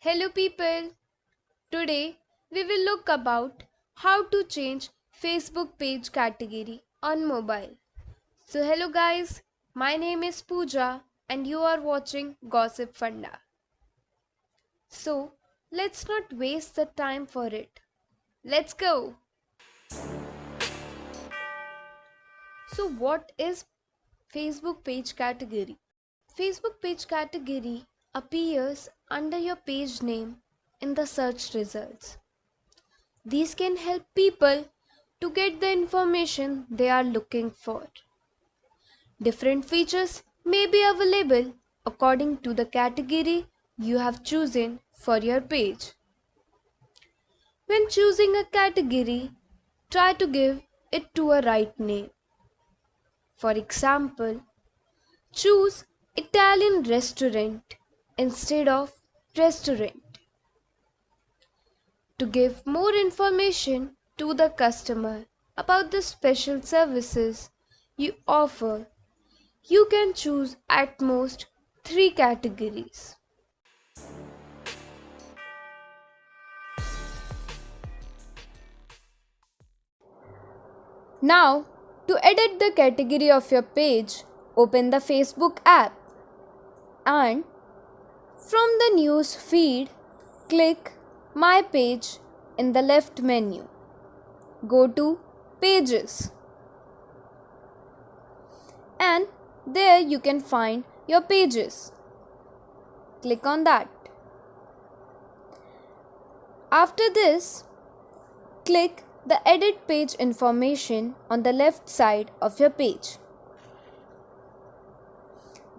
Hello people. Today we will look about how to change Facebook page category on mobile. So hello guys, my name is Pooja and you are watching Gossip Funda. So let's not waste the time for it. Let's go. So what is Facebook page category? Facebook page category appears under your page name in the search results. These can help people to get the information they are looking for. Different features may be available according to the category you have chosen for your page. When choosing a category, try to give it to a right name. For example, choose Italian restaurant instead of restaurant. To give more information to the customer about the special services you offer, you can choose at most 3 categories. Now, to edit the category of your page, open the Facebook app and from the news feed, click My Page in the left menu. Go to Pages and there you can find your pages. Click on that. After this, click the Edit Page information on the left side of your page.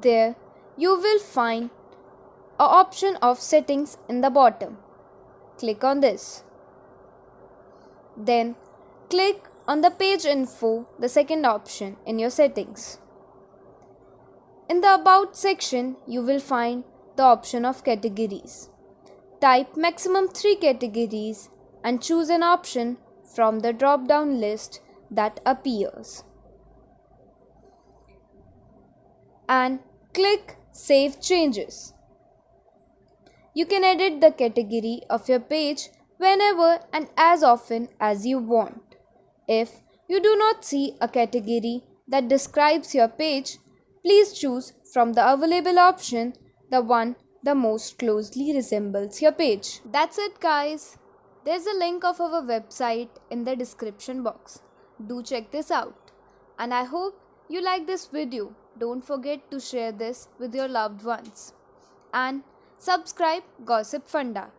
There you will find an option of settings in the bottom. Click on this. Then click on the page info, the second option in your settings. In the About section, you will find the option of categories. Type maximum 3 categories and choose an option from the drop-down list that appears. And click Save Changes. You can edit the category of your page whenever and as often as you want. If you do not see a category that describes your page, please choose from the available option the one that most closely resembles your page. That's it guys. There's a link of our website in the description box. Do check this out. And I hope you like this video. Don't forget to share this with your loved ones. And subscribe Gossip Funda.